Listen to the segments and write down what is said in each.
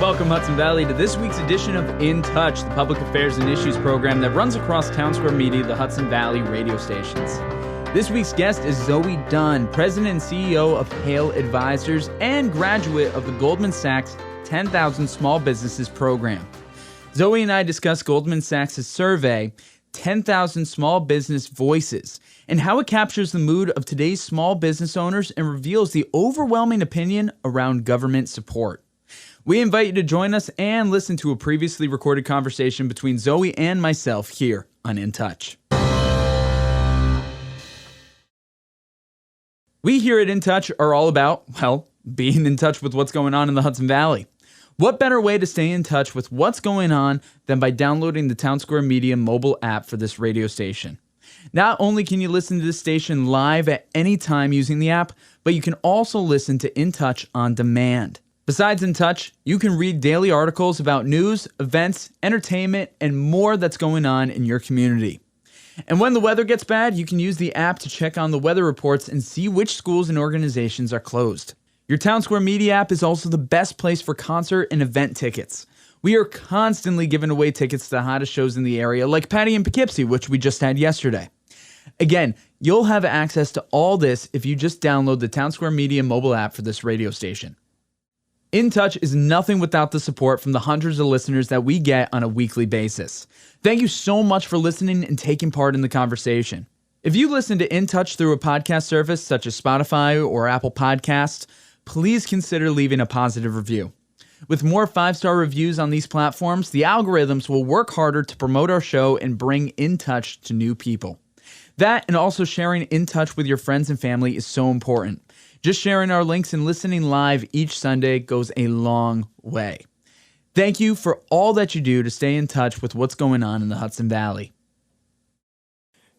Welcome, Hudson Valley, to this week's edition of In Touch, the public affairs and issues program that runs across Townsquare Media, the Hudson Valley radio stations. This week's guest is Zoe Dunn, President and CEO of HaleAdvisors and graduate of the Goldman Sachs 10,000 Small Businesses program. Zoe and I discuss Goldman Sachs' survey, 10,000 Small Business Voices, and how it captures the mood of today's small business owners and reveals the overwhelming opinion around government support. We invite you to join us and listen to a previously recorded conversation between Zoe and myself here on In Touch. We here at In Touch are all about, well, being in touch with what's going on in the Hudson Valley. What better way to stay in touch with what's going on than by downloading the Townsquare Media mobile app for this radio station? Not only can you listen to this station live at any time using the app, but you can also listen to In Touch on demand. Besides In Touch, you can read daily articles about news, events, entertainment, and more that's going on in your community. And when the weather gets bad, you can use the app to check on the weather reports and see which schools and organizations are closed. Your Townsquare Media app is also the best place for concert and event tickets. We are constantly giving away tickets to the hottest shows in the area, like Patty in Poughkeepsie, which we just had yesterday. Again, you'll have access to all this if you just download the Townsquare Media mobile app for this radio station. In Touch is nothing without the support from the hundreds of listeners that we get on a weekly basis. Thank you so much for listening and taking part in the conversation. If you listen to In Touch through a podcast service such as Spotify or Apple Podcasts, please consider leaving a positive review. With more 5-star reviews on these platforms, the algorithms will work harder to promote our show and bring In Touch to new people. That and also sharing In Touch with your friends and family is so important. Just sharing our links and listening live each Sunday goes a long way. Thank you for all that you do to stay in touch with what's going on in the Hudson Valley.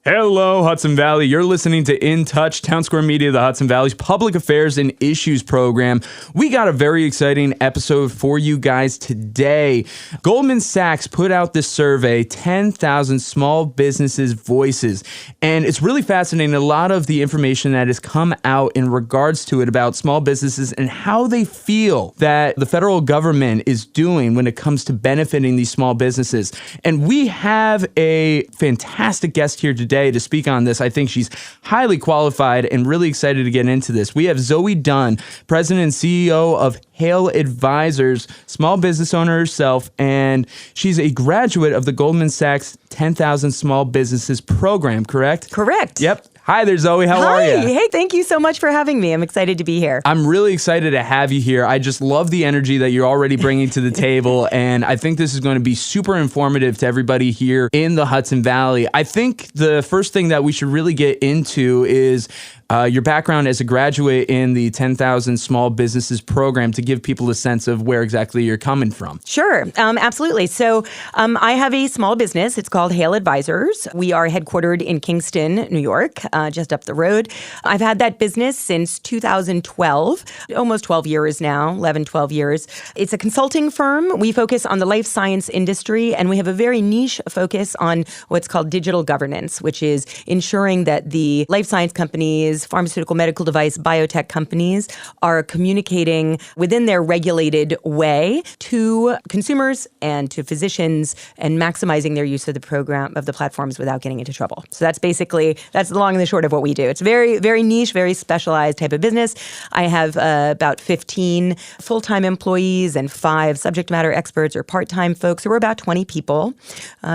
Hello, Hudson Valley. You're listening to In Touch, Townsquare Media, the Hudson Valley's public affairs and issues program. We got a very exciting episode for you guys today. Goldman Sachs put out this survey, 10,000 Small Businesses Voices, and it's really fascinating. A lot of the information that has come out in regards to it about small businesses and how they feel that the federal government is doing when it comes to benefiting these small businesses. And we have a fantastic guest here today to speak on this. I think she's highly qualified and really excited to get into this. We have Zoe Dunn, President and CEO of HaleAdvisors, small business owner herself, and she's a graduate of the Goldman Sachs 10,000 Small Businesses program, correct? Correct. Yep. Hi there, Zoe. How are you? Hey, thank you so much for having me. I'm excited to be here. I'm really excited to have you here. I just love the energy that you're already bringing to the table, and I think this is going to be super informative to everybody here in the Hudson Valley. I think the first thing that we should really get into is your background as a graduate in the 10,000 Small Businesses program to give people a sense of where exactly you're coming from. Sure. Absolutely. So I have a small business. It's called HaleAdvisors. We are headquartered in Kingston, New York, just up the road. I've had that business since 2012, almost 12 years now, 11, 12 years. It's a consulting firm. We focus on the life science industry, and we have a very niche focus on what's called digital governance, which is ensuring that the life science companies, pharmaceutical, medical device, biotech companies are communicating within their regulated way to consumers and to physicians and maximizing their use of the program, of the platforms without getting into trouble. So that's basically, that's the long and the short of what we do. It's very, very niche, very specialized type of business. I have about 15 full-time employees and 5 subject matter experts or part-time folks. So we're about 20 people.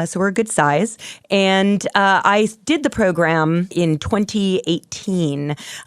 So we're a good size. And I did the program in 2018.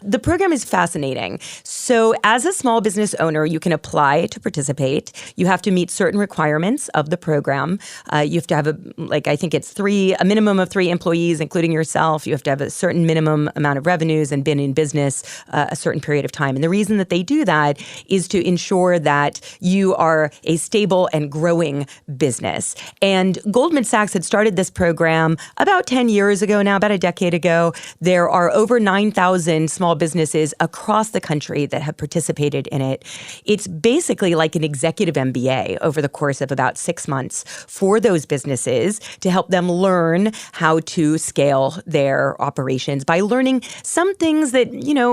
The program is fascinating. So as a small business owner, you can apply to participate. You have to meet certain requirements of the program. You have to have I think it's a minimum of 3 employees, including yourself. You have to have a certain minimum amount of revenues and been in business a certain period of time. And the reason that they do that is to ensure that you are a stable and growing business. And Goldman Sachs had started this program about 10 years ago now, about a decade ago. There are over 9,000 2,000 small businesses across the country that have participated in it. It's basically like an executive MBA over the course of about 6 months for those businesses to help them learn how to scale their operations by learning some things that,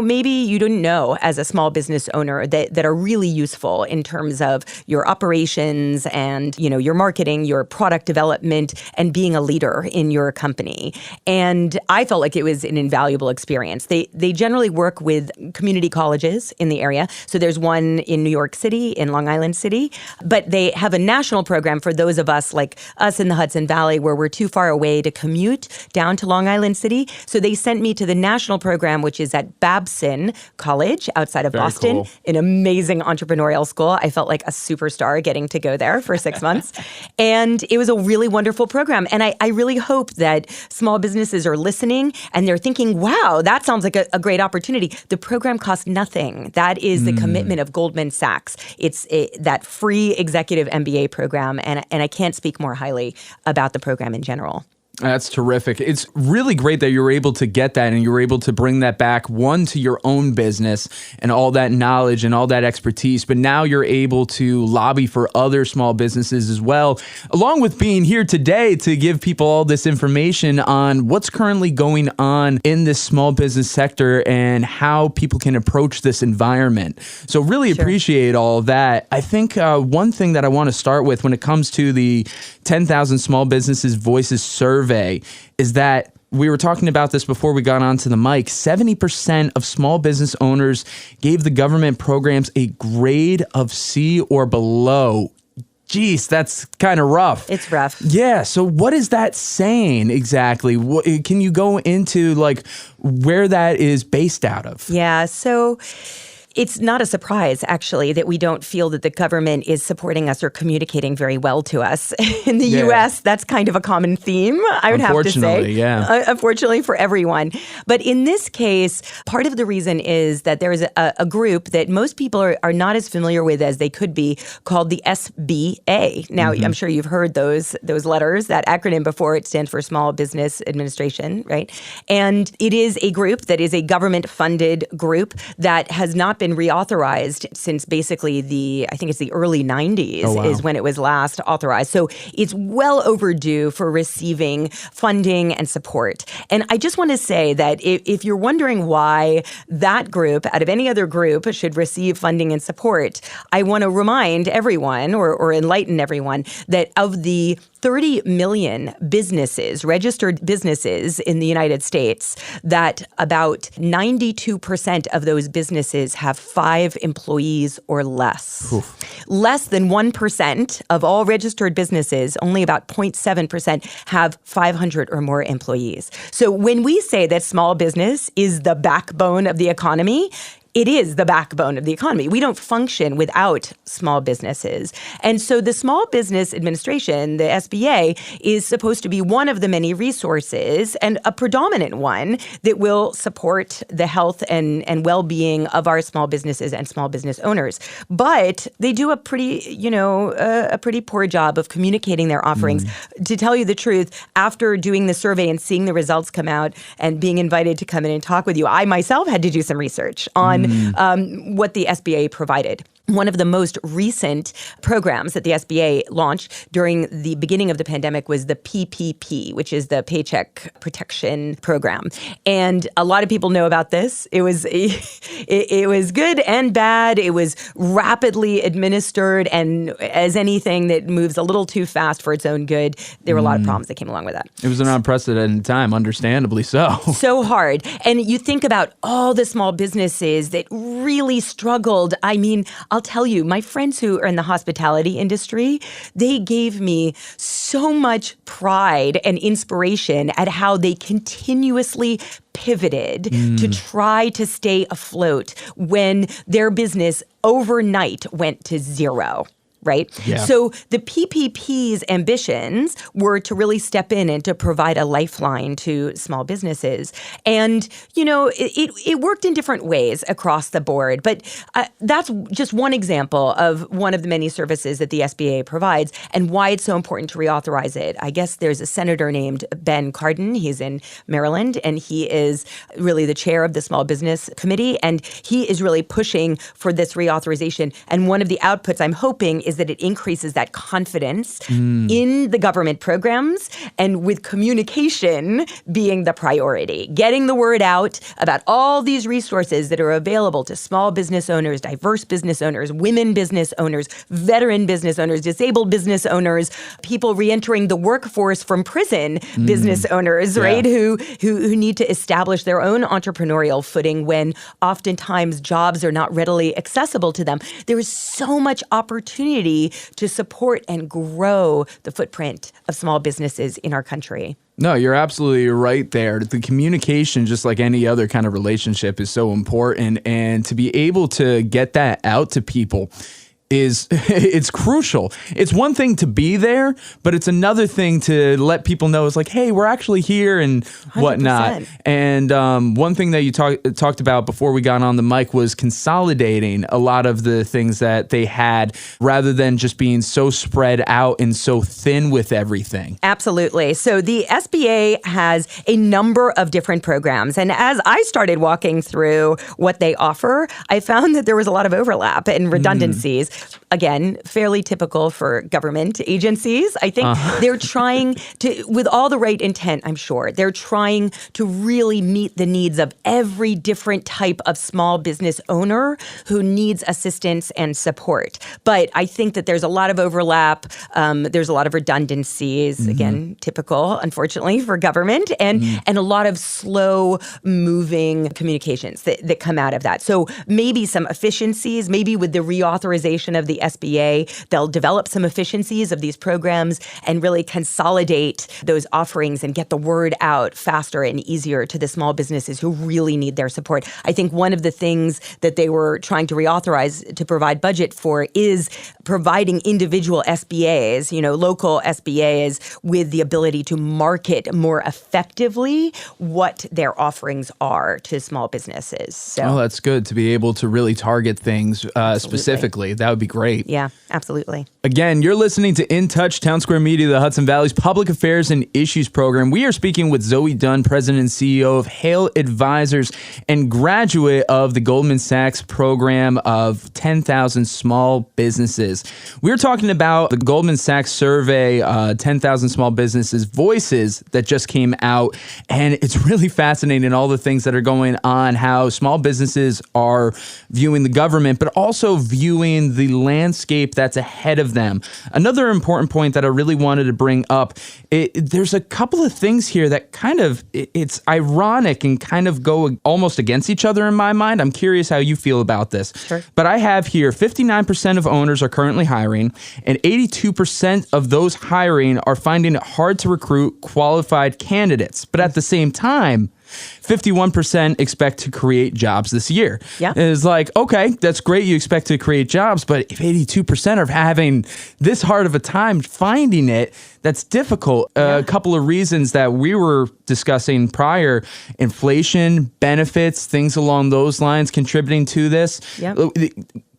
maybe you didn't know as a small business owner that are really useful in terms of your operations and, your marketing, your product development, and being a leader in your company. And I felt like it was an invaluable experience. They generally work with community colleges in the area. So there's one in New York City, in Long Island City, but they have a national program for those of us like us in the Hudson Valley where we're too far away to commute down to Long Island City. So they sent me to the national program, which is at Babson College outside of Boston, cool. An amazing entrepreneurial school. I felt like a superstar getting to go there for 6 months. And it was a really wonderful program. And I really hope that small businesses are listening and they're thinking, wow, that sounds like a great opportunity. The program costs nothing. That is the commitment of Goldman Sachs. It's that free executive MBA program. And I can't speak more highly about the program in general. That's terrific. It's really great that you were able to get that and you were able to bring that back, one, to your own business and all that knowledge and all that expertise, but now you're able to lobby for other small businesses as well, along with being here today to give people all this information on what's currently going on in this small business sector and how people can approach this environment. So really appreciate all of that. I think one thing that I want to start with when it comes to the 10,000 Small Businesses Voices survey is that we were talking about this before we got onto the mic. 70% of small business owners gave the government programs a grade of C or below. Geez, that's kind of rough. It's rough. Yeah. So what is that saying exactly? Can you go into where that is based out of? Yeah. So it's not a surprise, actually, that we don't feel that the government is supporting us or communicating very well to us. In the U.S., that's kind of a common theme, I would have to say. Unfortunately for everyone. But in this case, part of the reason is that there is a group that most people are not as familiar with as they could be called the SBA. Now, I'm sure you've heard those letters, that acronym before. It stands for Small Business Administration, right? And it is a group that is a government-funded group that has not been reauthorized since basically I think it's the early 90s is when it was last authorized. So it's well overdue for receiving funding and support. And I just want to say that if you're wondering why that group, out of any other group, should receive funding and support, I want to remind everyone or enlighten everyone that of the 30 million businesses, registered businesses in the United States, that about 92% of those businesses have 5 employees or less. Oof. Less than 1% of all registered businesses, only about 0.7%, have 500 or more employees. So when we say that small business is the backbone of the economy, it is the backbone of the economy. We don't function without small businesses. And so the Small Business Administration, the SBA, is supposed to be one of the many resources and a predominant one that will support the health and well-being of our small businesses and small business owners. But they do a pretty poor job of communicating their offerings. To tell you the truth, after doing the survey and seeing the results come out and being invited to come in and talk with you, I myself had to do some research on what the SBA provided. One of the most recent programs that the SBA launched during the beginning of the pandemic was the PPP, which is the Paycheck Protection Program. And a lot of people know about this. It was good and bad. It was rapidly administered, and as anything that moves a little too fast for its own good, there were a lot of problems that came along with that. It was an unprecedented time, understandably so. So hard. And you think about all the small businesses that really struggled. I mean, I'll tell you, my friends who are in the hospitality industry, they gave me so much pride and inspiration at how they continuously pivoted to try to stay afloat when their business overnight went to zero. right? Yeah. So the PPP's ambitions were to really step in and to provide a lifeline to small businesses. And, it worked in different ways across the board. But that's just one example of one of the many services that the SBA provides and why it's so important to reauthorize it. I guess there's a senator named Ben Cardin. He's in Maryland, and he is really the chair of the Small Business Committee. And he is really pushing for this reauthorization. And one of the outputs I'm hoping is that it increases that confidence in the government programs, and with communication being the priority, getting the word out about all these resources that are available to small business owners, diverse business owners, women business owners, veteran business owners, disabled business owners, people reentering the workforce from prison, business owners, right, who need to establish their own entrepreneurial footing when oftentimes jobs are not readily accessible to them. There is so much opportunity to support and grow the footprint of small businesses in our country. No, you're absolutely right there. The communication, just like any other kind of relationship, is so important. And to be able to get that out to people it's crucial. It's one thing to be there, but it's another thing to let people know it's like, hey, we're actually here and whatnot. 100%. And one thing that you talked about before we got on the mic was consolidating a lot of the things that they had rather than just being so spread out and so thin with everything. Absolutely. So the SBA has a number of different programs. And as I started walking through what they offer, I found that there was a lot of overlap and redundancies. Again, fairly typical for government agencies. I think they're trying to, with all the right intent, I'm sure, they're trying to really meet the needs of every different type of small business owner who needs assistance and support. But I think that there's a lot of overlap. There's a lot of redundancies, again, typical, unfortunately, for government, and a lot of slow-moving communications that come out of that. So maybe some efficiencies, maybe with the reauthorization of the SBA, they'll develop some efficiencies of these programs and really consolidate those offerings and get the word out faster and easier to the small businesses who really need their support. I think one of the things that they were trying to reauthorize to provide budget for is providing individual SBAs, local SBAs, with the ability to market more effectively what their offerings are to small businesses. So, that's good to be able to really target things specifically. That would be great. Yeah, absolutely. Again, you're listening to In Touch, Townsquare Media, the Hudson Valley's Public Affairs and Issues program. We are speaking with Zoe Dunn, President and CEO of HaleAdvisors and graduate of the Goldman Sachs program of 10,000 small businesses. We're talking about the Goldman Sachs survey, 10,000 small businesses voices that just came out. And it's really fascinating, all the things that are going on, how small businesses are viewing the government, but also viewing the landscape that's ahead of them. Another important point that I really wanted to bring up, there's a couple of things here that kind of, it's ironic and kind of go almost against each other in my mind. I'm curious how you feel about this. Sure. But I have here 59% of owners are currently hiring, and 82% of those hiring are finding it hard to recruit qualified candidates. But at the same time, 51% expect to create jobs this year. Yeah. It's like, okay, that's great. You expect to create jobs, but if 82% are having this hard of a time finding it, that's difficult. A couple of reasons that we were discussing prior: inflation, benefits, things along those lines contributing to this. Yep.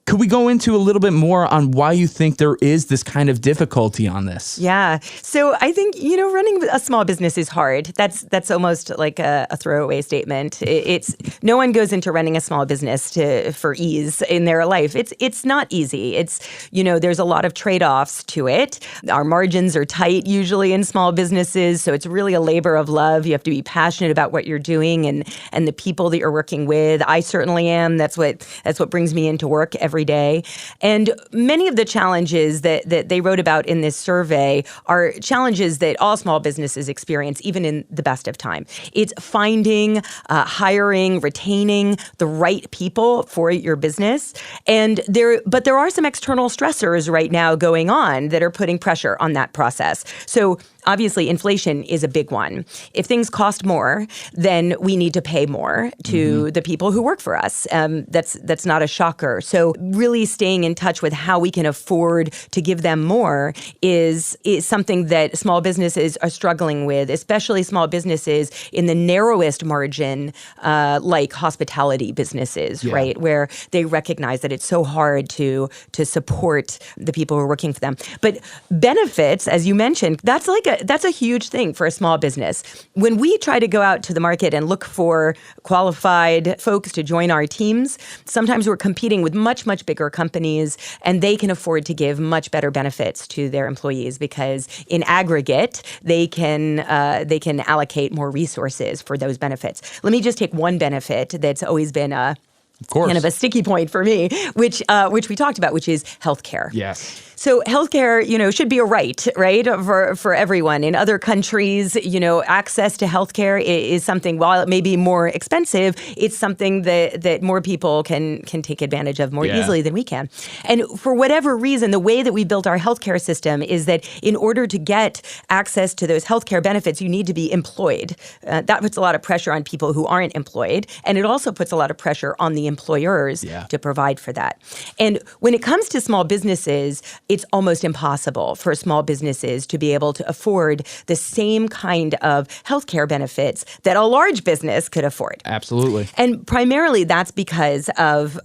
Could we go into a little bit more on why you think there is this kind of difficulty on this? Yeah. So I think, running a small business is hard. That's almost like a throwaway statement. It's no one goes into running a small business for ease in their life. It's not easy. It's, there's a lot of trade-offs to it. Our margins are tight usually in small businesses. So it's really a labor of love. You have to be passionate about what you're doing and the people that you're working with. I certainly am. That's what brings me into work every day. And many of the challenges that they wrote about in this survey are challenges that all small businesses experience, even in the best of time. It's finding, hiring, retaining the right people for your business. But there are some external stressors right now going on that are putting pressure on that process. So obviously inflation is a big one. If things cost more, then we need to pay more to the people who work for us. That's not a shocker. So really staying in touch with how we can afford to give them more is something that small businesses are struggling with, especially small businesses in the narrowest margin, like hospitality businesses, right? Where they recognize that it's so hard to support the people who are working for them. But benefits, as you mentioned, that's a huge thing for a small business. When we try to go out to the market and look for qualified folks to join our teams, sometimes we're competing with much, much bigger companies, and they can afford to give much better benefits to their employees because in aggregate, they can allocate more resources for those benefits. Let me just take one benefit that's always been kind of a sticky point for me, which we talked about, which is healthcare. Yes. So healthcare, should be a right, for everyone. In other countries, access to healthcare is something, while it may be more expensive, it's something that more people can take advantage of more easily than we can. And for whatever reason, the way that we built our healthcare system is that in order to get access to those healthcare benefits, you need to be employed. That puts a lot of pressure on people who aren't employed, and it also puts a lot of pressure on the employers to provide for that. And when it comes to small businesses, it's almost impossible for small businesses to be able to afford the same kind of healthcare benefits that a large business could afford. Absolutely. And primarily that's because of,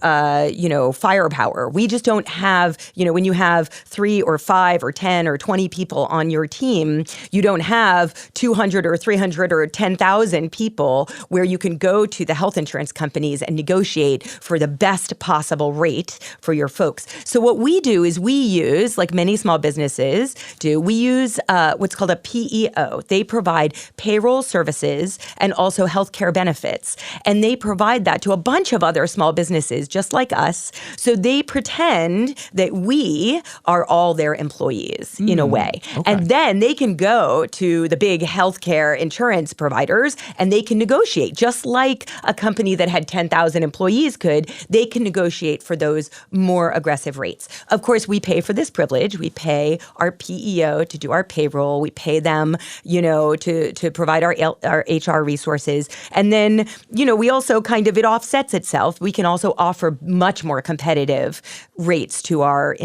firepower. We just don't have, when you have 3 or 5 or 10 or 20 people on your team, you don't have 200 or 300 or 10,000 people where you can go to the health insurance companies and negotiate for the best possible rate for your folks. So what we do is we use, like many small businesses do, we use what's called a PEO. They provide payroll services and also healthcare benefits. And they provide that to a bunch of other small businesses just like us. So they pretend that we are all their employees in a way. Okay. And then they can go to the big healthcare insurance providers and they can negotiate, just like a company that had 10,000 employees could. They can negotiate for those more aggressive rates. Of course, we pay for this privilege. We pay our PEO to do our payroll. We pay them, to provide our HR resources. And then, we also it offsets itself. We can also offer much more competitive rates to our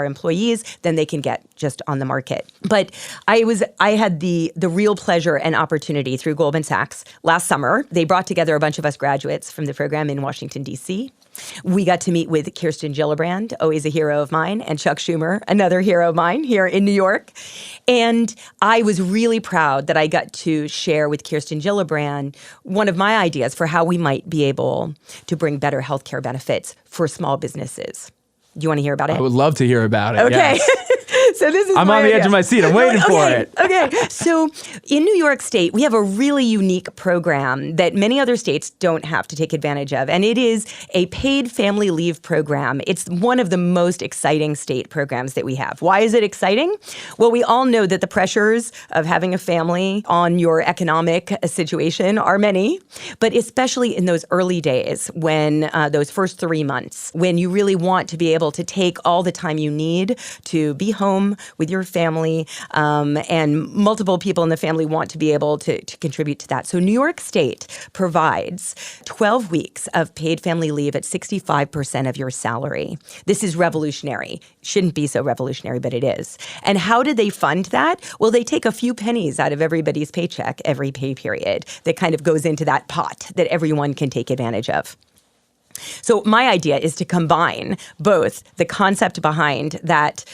employees than they can get just on the market. But I had the real pleasure and opportunity through Goldman Sachs last summer. They brought together a bunch of us graduates from the program in Washington, D.C. We got to meet with Kirsten Gillibrand, always a hero of mine, and Chuck Schumer, another hero of mine here in New York. And I was really proud that I got to share with Kirsten Gillibrand one of my ideas for how we might be able to bring better healthcare benefits for small businesses. Do you want to hear about it? I would love to hear about it. Okay. Yes. So this is I'm on the edge of my seat. I'm waiting for it. Okay. So in New York State, we have a really unique program that many other states don't have to take advantage of. And it is a paid family leave program. It's one of the most exciting state programs that we have. Why is it exciting? Well, we all know that the pressures of having a family on your economic situation are many, but especially in those early days when those first 3 months, when you really want to be able to take all the time you need to be home with your family, and multiple people in the family want to be able to contribute to that. So New York State provides 12 weeks of paid family leave at 65% of your salary. This is revolutionary. Shouldn't be so revolutionary, but it is. And how do they fund that? Well, they take a few pennies out of everybody's paycheck every pay period that kind of goes into that pot that everyone can take advantage of. So my idea is to combine both the concept behind that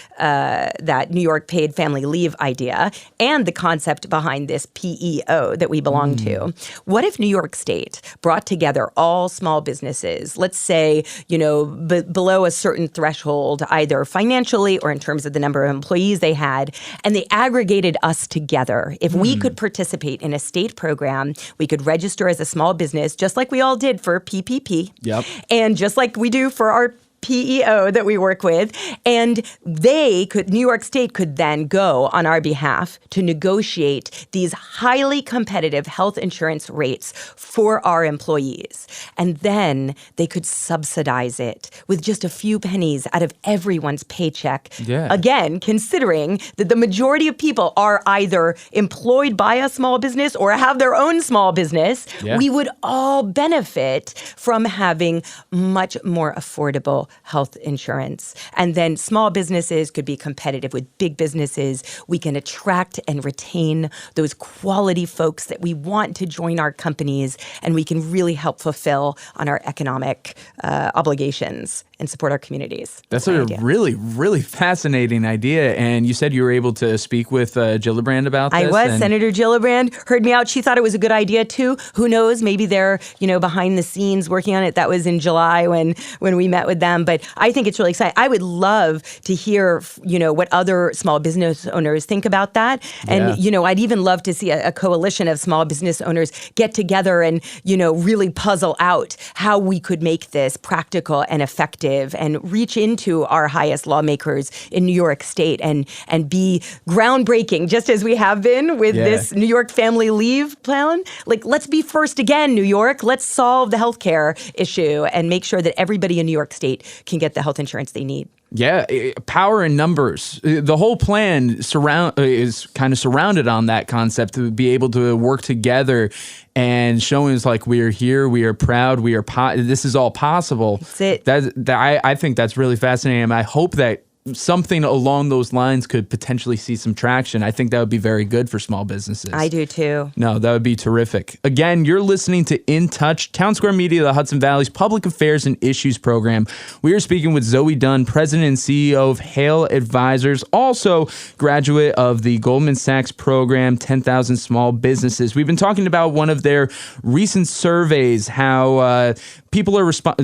New York paid family leave idea and the concept behind this PEO that we belong to. What if New York State brought together all small businesses, let's say, below a certain threshold, either financially or in terms of the number of employees they had, and they aggregated us together? If we could participate in a state program, we could register as a small business, just like we all did for PPP. Yep. And just like we do for our PEO that we work with, and New York State could then go on our behalf to negotiate these highly competitive health insurance rates for our employees. And then they could subsidize it with just a few pennies out of everyone's paycheck. Yeah. Again, considering that the majority of people are either employed by a small business or have their own small business, we would all benefit from having much more affordable health insurance. And then small businesses could be competitive with big businesses. We can attract and retain those quality folks that we want to join our companies, and we can really help fulfill on our economic obligations and support our communities. That's a really, really fascinating idea. And you said you were able to speak with Gillibrand about this? I was. Senator Gillibrand heard me out. She thought it was a good idea, too. Who knows? Maybe they're, behind the scenes working on it. That was in July when we met with them. But I think it's really exciting. I would love to hear, what other small business owners think about that. And, I'd even love to see a coalition of small business owners get together and, really puzzle out how we could make this practical and effective and reach into our highest lawmakers in New York State and be groundbreaking, just as we have been with this New York family leave plan. Like, let's be first again, New York. Let's solve the healthcare issue and make sure that everybody in New York State can get the health insurance they need. Yeah, power in numbers. The whole plan is kind of surrounded on that concept to be able to work together and showing us like we are here, we are proud, this is all possible. That's it. I think that's really fascinating. And I hope that something along those lines could potentially see some traction. I think that would be very good for small businesses. I do too. No, that would be terrific. Again, you're listening to In Touch, Townsquare Media, the Hudson Valley's Public Affairs and Issues program. We are speaking with Zoe Dunn, President and CEO of HaleAdvisors, also graduate of the Goldman Sachs program, 10,000 Small Businesses. We've been talking about one of their recent surveys, how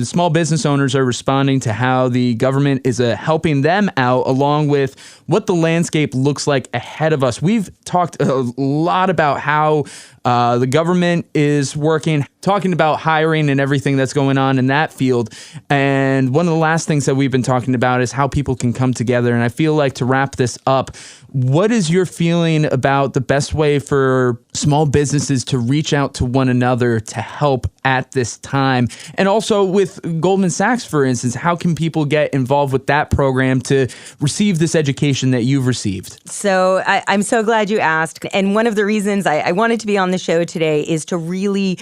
small business owners are responding to how the government is helping them out, along with what the landscape looks like ahead of us. We've talked a lot about how the government is working, talking about hiring and everything that's going on in that field. And one of the last things that we've been talking about is how people can come together. And I feel like to wrap this up, what is your feeling about the best way for small businesses to reach out to one another to help at this time? And also with Goldman Sachs, for instance, how can people get involved with that program to receive this education that you've received? So I'm so glad you asked. And one of the reasons I wanted to be on the show today is to really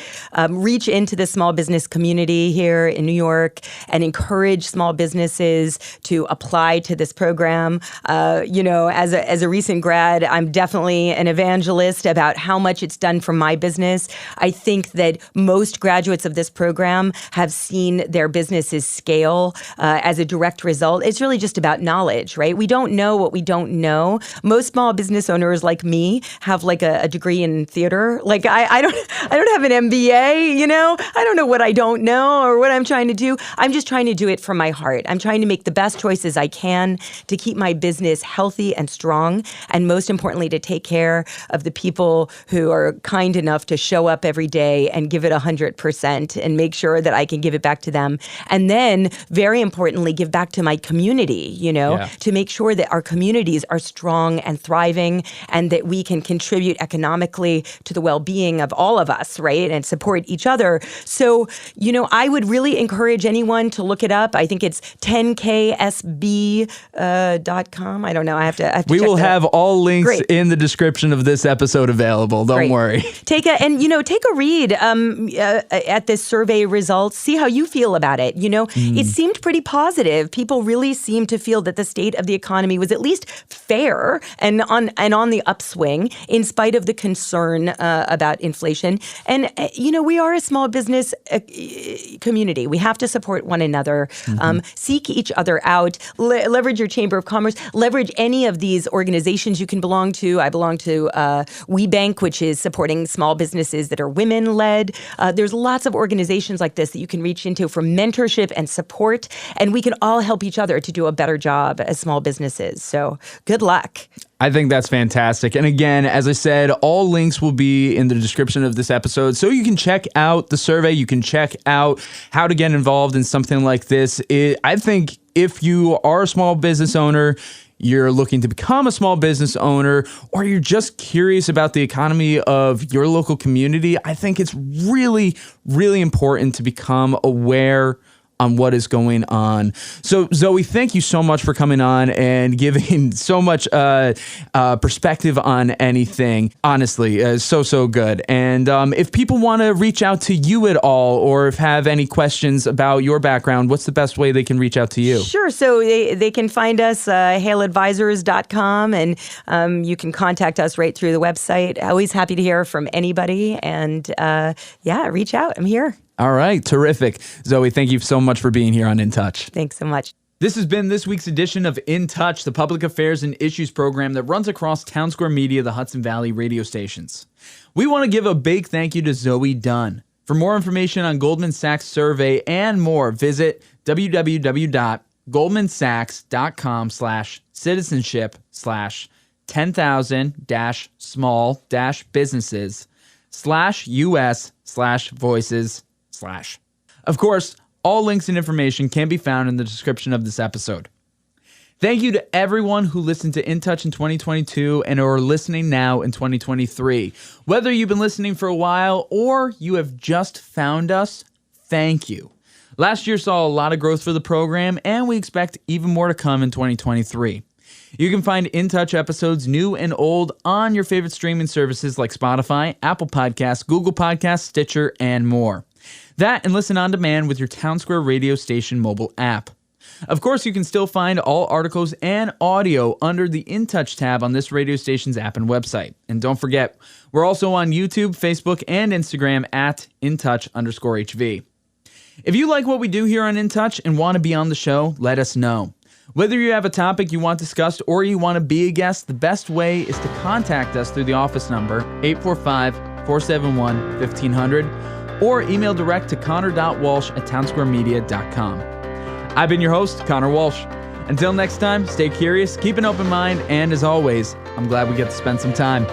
reach into the small business community here in New York and encourage small businesses to apply to this program. As a recent grad, I'm definitely an evangelist about how much it's done for my business. I think that most graduates of this program have seen their businesses scale as a direct result. It's really just about knowledge, right? We don't know what we don't know. Most small business owners like me have like a degree in theater. Like I don't have an MBA, I don't know what I don't know or what I'm trying to do. I'm just trying to do it from my heart. I'm trying to make the best choices I can to keep my business healthy and strong, and most importantly, to take care of the people who are kind enough to show up every day and give it 100% and make sure that I can give it back to them. And then, very importantly, give back to my community, to make sure that our communities are strong and thriving and that we can contribute economically to the well-being of all of us, right? And support each other. So, I would really encourage anyone to look it up. I think it's 10ksb.com. I don't know. I have to We check will have all links Great. In the description of this episode available. Don't worry. Take a read at this survey results. See how you feel about it. It seemed pretty positive. People really seemed to feel that the state of the economy was at least fair and on the upswing, in spite of the concern about inflation. And we are a small business community. We have to support one another. Seek each other out. Leverage your Chamber of Commerce. Leverage any of these organizations you can belong to. I belong to WeBank, which is supporting small businesses that are women-led. There's lots of organizations like this that you can reach into for mentorship and support, and we can all help each other to do a better job as small businesses. So good luck. I think that's fantastic. And again, as I said, all links will be in the description of this episode. So you can check out the survey. You can check out how to get involved in something like this. I think if you are a small business owner, you're looking to become a small business owner, or you're just curious about the economy of your local community, I think it's really, really important to become aware on what is going on. So Zoe, thank you so much for coming on and giving so much perspective on anything. Honestly, so good. And if people want to reach out to you at all, or if have any questions about your background, what's the best way they can reach out to you? Sure. So they can find us HaleAdvisors.com, and you can contact us right through the website. Always happy to hear from anybody, and reach out. I'm here. All right, terrific. Zoe, thank you so much for being here on In Touch. Thanks so much. This has been this week's edition of In Touch, the public affairs and issues program that runs across Townsquare Media, the Hudson Valley radio stations. We want to give a big thank you to Zoe Dunn. For more information on Goldman Sachs survey and more, visit www.goldmansachs.com/citizenship/10,000-small-businesses/US/voices/. Of course, all links and information can be found in the description of this episode. Thank you to everyone who listened to In Touch in 2022 and are listening now in 2023. Whether you've been listening for a while or you have just found us, thank you. Last year saw a lot of growth for the program, and we expect even more to come in 2023. You can find In Touch episodes, new and old, on your favorite streaming services like Spotify, Apple Podcasts, Google Podcasts, Stitcher, and more. That and listen on demand with your Townsquare radio station mobile app. Of course, you can still find all articles and audio under the In Touch tab on this radio station's app and website. And don't forget, we're also on YouTube, Facebook, and Instagram at InTouch_HV. If you like what we do here on In Touch and want to be on the show, let us know. Whether you have a topic you want discussed or you want to be a guest, the best way is to contact us through the office number 845-471-1500 or email direct to conor.walsh@townsquaremedia.com. I've been your host, Conor Walsh. Until next time, stay curious, keep an open mind, and as always, I'm glad we get to spend some time.